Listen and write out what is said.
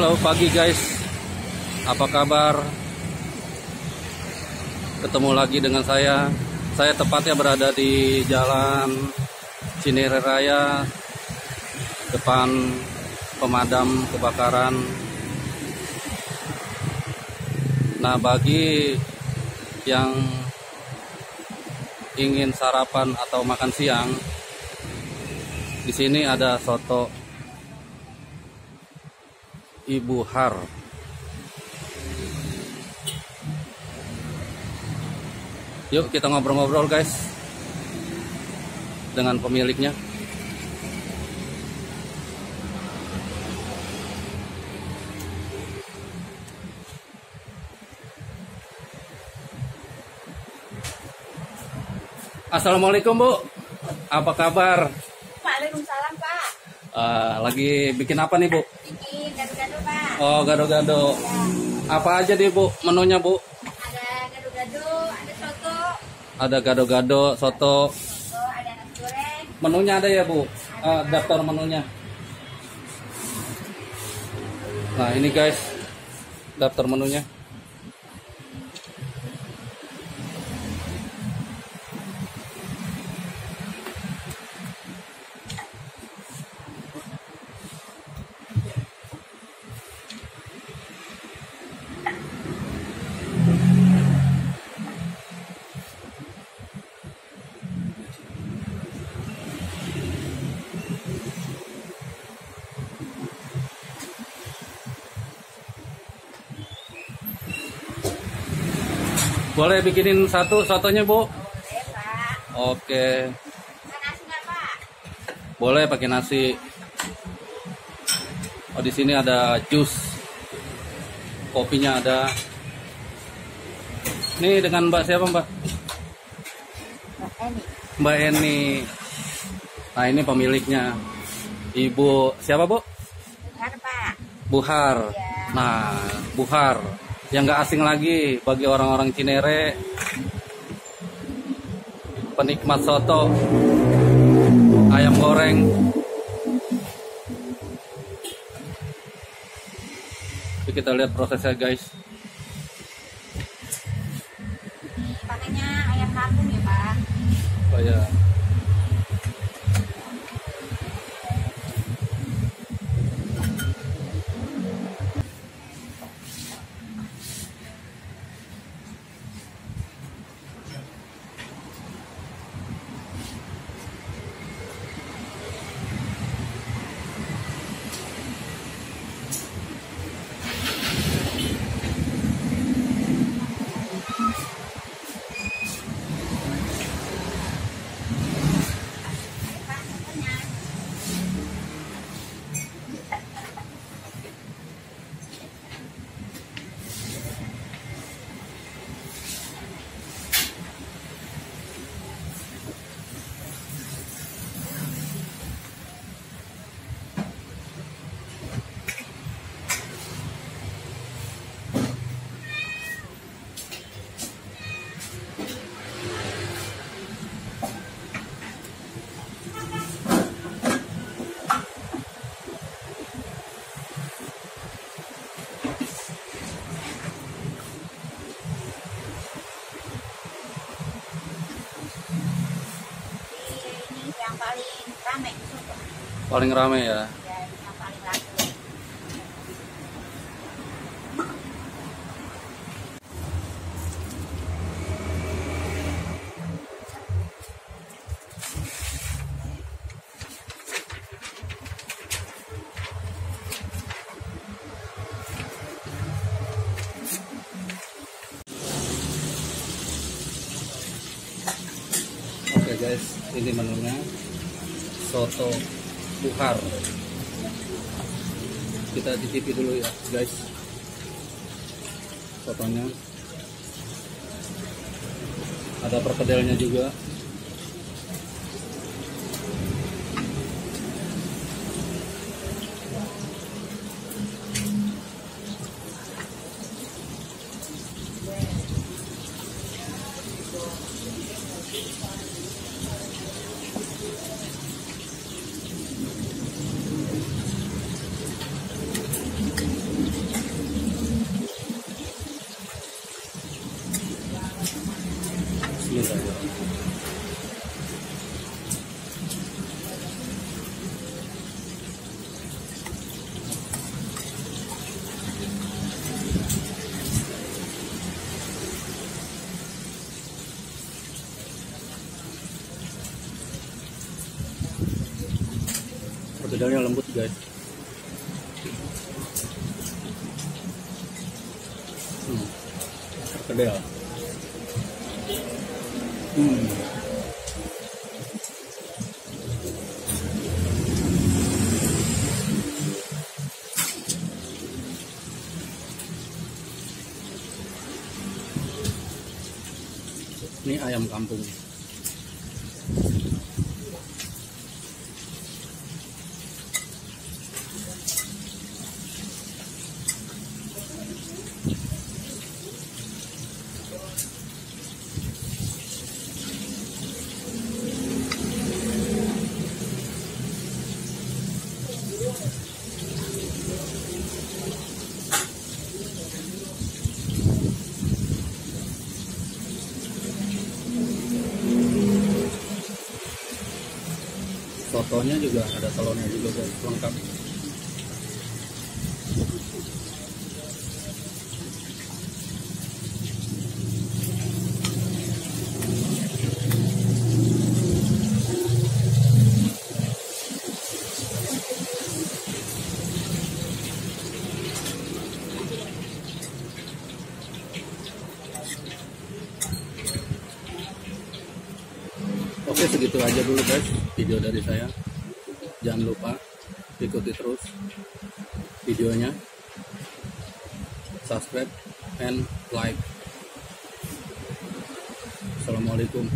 Halo pagi guys, apa kabar? Ketemu lagi dengan saya. Saya tepatnya berada di Jalan Cinere Raya, depan pemadam kebakaran. Nah, bagi yang ingin sarapan atau makan siang, di sini ada soto Ibu Har. Yuk kita ngobrol-ngobrol guys dengan pemiliknya. Assalamualaikum Bu, apa kabar? Waalaikumsalam Pak. Lagi bikin apa nih Bu? Bikin gado-gado Pak. Oh, gado-gado. Ya. Apa aja nih Bu menunya Bu? Ada gado-gado, ada soto. Ada gado-gado, soto. Soto, ada nasi goreng. Menunya ada ya Bu? Daftar menunya. Nah ini guys, daftar menunya. Boleh bikinin satu sotonya Bu? Boleh Pak. Oke. Ada nasi nggak Pak? Boleh pakai nasi. Oh, di sini ada jus. Kopinya ada. Ini dengan Mbak siapa Mbak? Ini. Mbak Eni. Nah, ini pemiliknya. Ibu siapa Bu? Bukan Pak. Buhar. Ya. Nah, Buhar. Yang nggak asing lagi bagi orang-orang Cinere, penikmat soto, ayam goreng. Jadi kita lihat prosesnya guys. Ini pakainya ayam kampung ya Pak. Oh ya. Pak, sotonya. Ini yang paling rame soto. Paling rame ya. Ya, ini yang paling laku. Oke guys, ini menunya soto Buhar. Kita cicipi dulu ya guys, sotonya. Ada perkedelnya juga. Ini saja. Perkedelnya lembut guys. Perkedel. Ini ayam kampung. Sotonya juga ada telurnya juga guys, lengkap. Oke, segitu aja dulu guys video dari saya. Jangan lupa ikuti terus videonya, subscribe and like. Assalamualaikum.